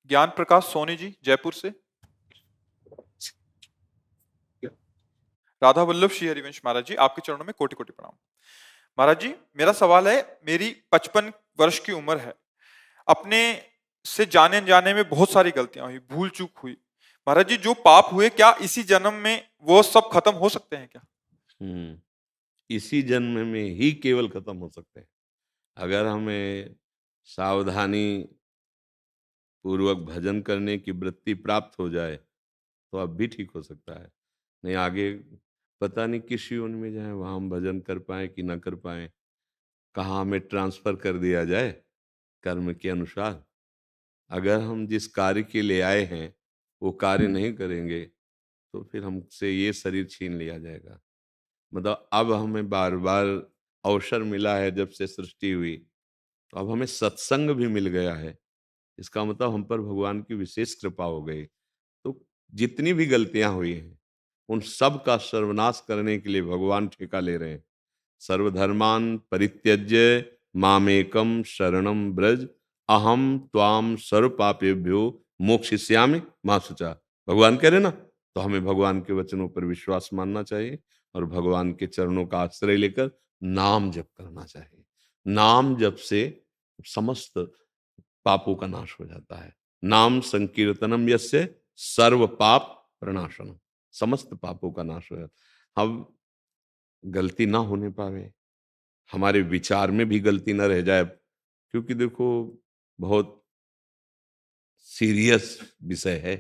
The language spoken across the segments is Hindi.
ज्ञान प्रकाश सोनी जी जयपुर से। राधा वल्लभ श्री हरिवंश महाराज जी, आपके चरणों में कोटि कोटि प्रणाम। महाराज जी, मेरा सवाल है, मेरी 55 वर्ष की उम्र है। अपने से जाने अनजाने में बहुत सारी गलतियां हुई, भूल चूक हुई। महाराज जी, जो पाप हुए क्या इसी जन्म में वो सब खत्म हो सकते हैं क्या? हम्म इसी जन्म में ही केवल खत्म हो सकते हैं। अगर हमें सावधानी पूर्वक भजन करने की वृत्ति प्राप्त हो जाए तो अब भी ठीक हो सकता है। नहीं आगे पता नहीं किस योनि में जाए, वहां हम भजन कर पाए कि ना कर पाए, कहाँ हमें ट्रांसफर कर दिया जाए कर्म के अनुसार। अगर हम जिस कार्य के लिए आए हैं वो कार्य नहीं करेंगे तो फिर हमसे ये शरीर छीन लिया जाएगा। मतलब अब हमें बार बार अवसर मिला है जब से सृष्टि हुई, तो अब हमें सत्संग भी मिल गया है। इसका मतलब हम पर भगवान की विशेष कृपा हो गई। तो जितनी भी गलतियां हुई हैं उन सब का सर्वनाश करने के लिए भगवान ठेका ले रहे हैं। सर्वधर्मान परित्यज्य मामेकम शरणम ब्रज, अहम त्वाम सर्व पापेभ्यो मोक्षयिष्यामि मा शुचा। भगवान कह रहे ना, तो हमें भगवान के वचनों पर विश्वास मानना चाहिए और भगवान के चरणों का आश्रय लेकर नाम जप करना चाहिए। नाम जप से समस्त पापों का नाश हो जाता है। नाम संकीर्तनम यस्य सर्व पाप प्रणाशनम, समस्त पापों का नाश हो जाता। हम गलती ना होने पावे, हमारे विचार में भी गलती ना रह जाए, क्योंकि देखो बहुत सीरियस विषय है।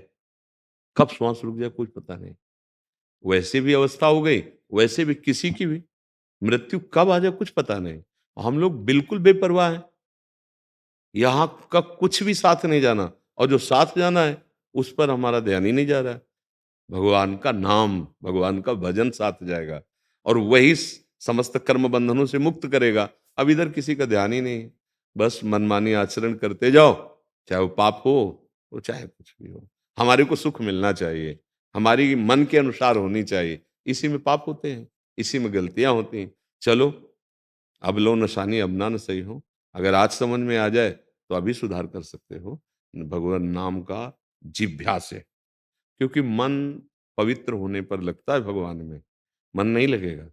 कब श्वास रुक जाए कुछ पता नहीं। वैसे भी अवस्था हो गई, वैसे भी किसी की भी मृत्यु कब आ जाए कुछ पता नहीं। हम लोग बिल्कुल बेपरवाह हैं। यहाँ का कुछ भी साथ नहीं जाना, और जो साथ जाना है उस पर हमारा ध्यान ही नहीं जा रहा है। भगवान का नाम, भगवान का भजन साथ जाएगा और वही समस्त कर्म बंधनों से मुक्त करेगा। अब इधर किसी का ध्यान ही नहीं है। बस मनमानी आचरण करते जाओ, चाहे वो पाप हो वो चाहे कुछ भी हो। हमारे को सुख मिलना चाहिए, हमारी मन के अनुसार होनी चाहिए। इसी में पाप होते हैं, इसी में गलतियां होती हैं। चलो, अब लो नशानी अब ना न सही हो। अगर आज समझ में आ जाए तो अभी सुधार कर सकते हो। भगवान नाम का जिभ्या से, क्योंकि मन पवित्र होने पर लगता है भगवान में, मन नहीं लगेगा।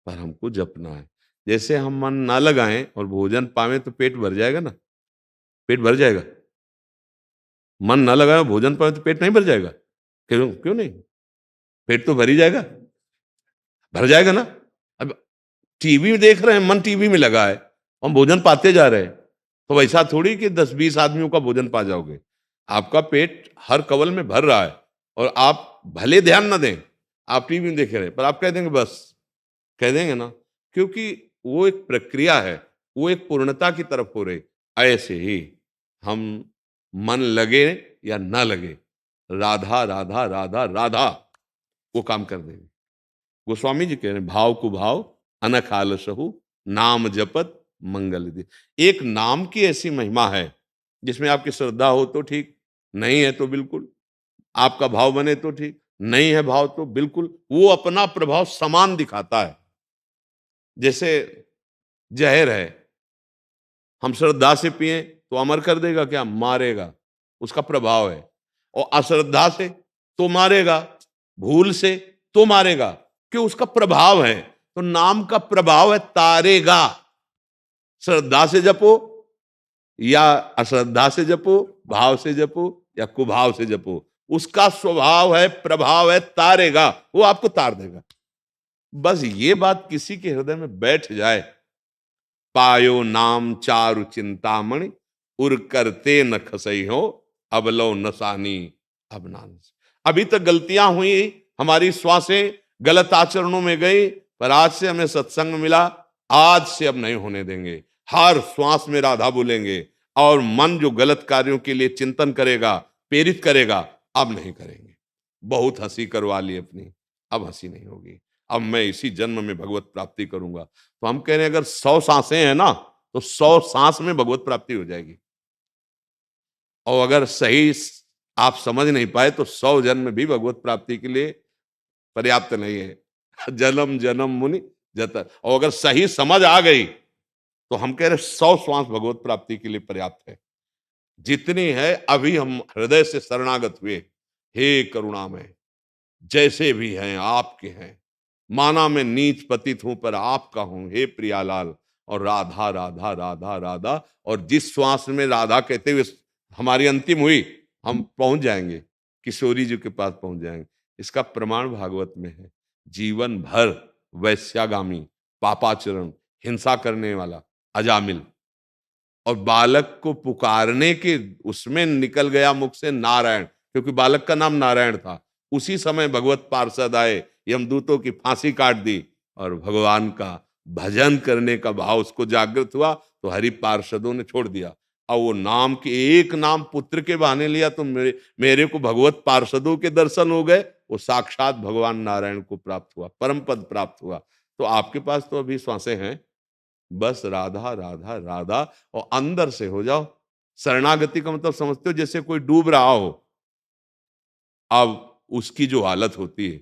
पर हमको जपना है। जैसे हम मन ना लगाएं और भोजन पावे तो पेट भर जाएगा ना, पेट भर जाएगा। मन ना लगाए भोजन पावे तो पेट नहीं भर जाएगा। क्यों क्यों नहीं? पेट तो भर ही जाएगा, भर जाएगा ना। अब टीवी देख रहे हैं, मन टीवी में लगा है, हम भोजन पाते जा रहे हैं, तो वैसा थोड़ी कि 10-20 आदमियों का भोजन पा जाओगे। आपका पेट हर कवल में भर रहा है और आप भले ध्यान ना दें, आप टीवी में देख रहे हैं, पर आप कह देंगे बस, कह देंगे ना, क्योंकि वो एक प्रक्रिया है, वो एक पूर्णता की तरफ हो रही। ऐसे ही हम मन लगे या ना लगे, राधा राधा राधा राधा वो काम कर देंगे। गोस्वामी जी कह रहे हैं, भाव को भाव अनख आलसहु नाम जपत मंगल दे। एक नाम की ऐसी महिमा है जिसमें आपकी श्रद्धा हो तो ठीक, नहीं है तो बिल्कुल, आपका भाव बने तो ठीक, नहीं है भाव तो बिल्कुल, वो अपना प्रभाव समान दिखाता है। जैसे जहर है, हम श्रद्धा से पिए तो अमर कर देगा क्या? मारेगा, उसका प्रभाव है। और अश्रद्धा से तो मारेगा, भूल से तो मारेगा, क्यों? उसका प्रभाव है। तो नाम का प्रभाव है तारेगा। श्रद्धा से जपो या अश्रद्धा से जपो, भाव से जपो या कुभाव से जपो, उसका स्वभाव है, प्रभाव है, तारेगा, वो आपको तार देगा। बस ये बात किसी के हृदय में बैठ जाए, पायो नाम चारु चिंतामणि, उर करते न खसई हो, अब लो नसानी अब नान। अभी तक गलतियां हुई, हमारी श्वासें गलत आचरणों में गई, पर आज से हमें सत्संग मिला, आज से अब नहीं होने देंगे। हर श्वास में राधा बोलेंगे और मन जो गलत कार्यों के लिए चिंतन करेगा, प्रेरित करेगा, अब नहीं करेंगे। बहुत हंसी करवा ली अपनी, अब हंसी नहीं होगी। अब मैं इसी जन्म में भगवत प्राप्ति करूंगा। तो हम कह रहे हैं अगर 100 सांसें हैं ना, तो 100 सांस में भगवत प्राप्ति हो जाएगी। और अगर सही आप समझ नहीं पाए तो 100 जन्म भी भगवत प्राप्ति के लिए पर्याप्त नहीं है। जन्म जन्म मुनि जतर। और अगर सही समझ आ गई तो हम कह रहे 100 श्वास भगवत प्राप्ति के लिए पर्याप्त है। जितनी है अभी हम हृदय से शरणागत हुए। हे करुणामय, जैसे भी हैं आपके हैं, माना मैं नीच पतित हूं पर आपका हूं, हे प्रियालाल। और राधा राधा राधा राधा, और जिस श्वास में राधा कहते हुए हमारी अंतिम हुई, हम पहुंच जाएंगे, किशोरी जी के पास पहुंच जाएंगे। इसका प्रमाण भागवत में है। जीवन भर वैश्यागामी, पापाचरण, हिंसा करने वाला अजामिल, और बालक को पुकारने के उसमें निकल गया मुख से नारायण, क्योंकि बालक का नाम नारायण था। उसी समय भगवत पार्षद आए, यमदूतों की फांसी काट दी, और भगवान का भजन करने का भाव उसको जागृत हुआ, तो हरि पार्षदों ने छोड़ दिया। और वो नाम के एक नाम पुत्र के बहाने लिया, तो मेरे को भगवत पार्षदों के दर्शन हो गए। वो साक्षात भगवान नारायण को प्राप्त हुआ, परम पद प्राप्त हुआ। तो आपके पास तो अभी श्वासें हैं, बस राधा राधा राधा, और अंदर से हो जाओ। शरणागति का मतलब समझते हो, जैसे कोई डूब रहा हो, अब उसकी जो हालत होती है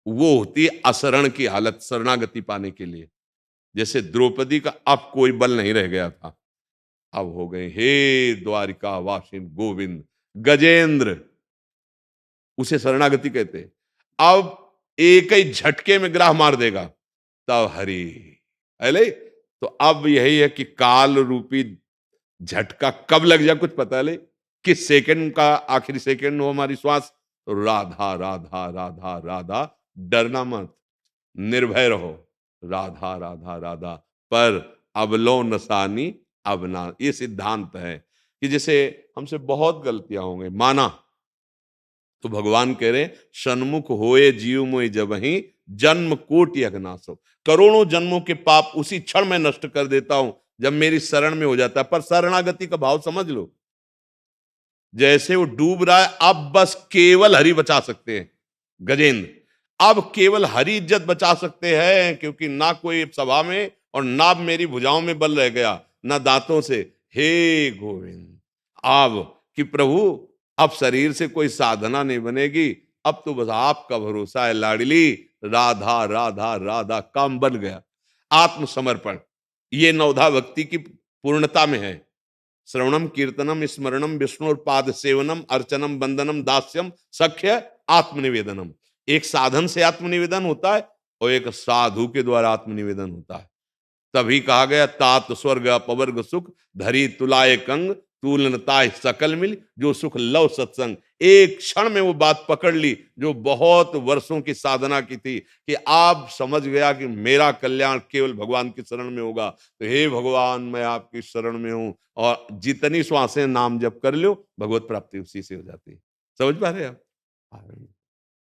वो होती है असरण की हालत, शरणागति पाने के लिए। जैसे द्रौपदी का अब कोई बल नहीं रह गया था, अब हो गए हे द्वारिका वासिन गोविंद गजेंद्र, उसे शरणागति कहते हैं। अब एक ही झटके में ग्राह मार देगा, तब हरि अले। तो अब यही है कि काल रूपी झटका कब लग जाए कुछ पता नहीं, किस सेकंड का आखिरी सेकंड हो हमारी श्वास। तो राधा राधा राधा राधा, डरना मत, निर्भय रहो, राधा राधा राधा। पर अबलो नसानी अबना, ये सिद्धांत है कि जैसे हमसे बहुत गलतियां होंगे, माना, तो भगवान कह रहे सन्मुख होए जीव मोय जबहि, जन्म कोटि अघनासो। करोड़ों जन्मों के पाप उसी क्षण में नष्ट कर देता हूं जब मेरी शरण में हो जाता है। पर शरणागति का भाव समझ लो, जैसे वो डूब रहा है, अब बस केवल हरि बचा सकते हैं गजेंद्र। अब केवल हरि इज्जत बचा सकते हैं, क्योंकि ना कोई सभा में और ना मेरी भुजाओं में बल रह गया, ना दांतों से। हे गोविंद, अब कि प्रभु, अब शरीर से कोई साधना नहीं बनेगी, अब तो बस आपका भरोसा है लाडली। राधा राधा राधा, काम बन गया। आत्मसमर्पण, ये नवधा भक्ति की पूर्णता में है। श्रवणम कीर्तनम स्मरणम विष्णुपाद सेवनम अर्चनम वंदनम दास्यम सख्य आत्मनिवेदनम। एक साधन से आत्मनिवेदन होता है और एक साधु के द्वारा आत्मनिवेदन होता है। तभी कहा गया तात स्वर्ग अपवर्ग सुख, धरी तुलाए कंग, तुलनताय सकल मिल, जो सुख लव सत्संग। एक क्षण में वो बात पकड़ ली जो बहुत वर्षों की साधना की थी, कि आप समझ गया कि मेरा कल्याण केवल भगवान की शरण में होगा। तो हे भगवान, मैं आपकी शरण में हूं, और जितनी श्वासें नाम जप कर लो, भगवत प्राप्ति उसी से हो जाती है। समझ पा रहे आप?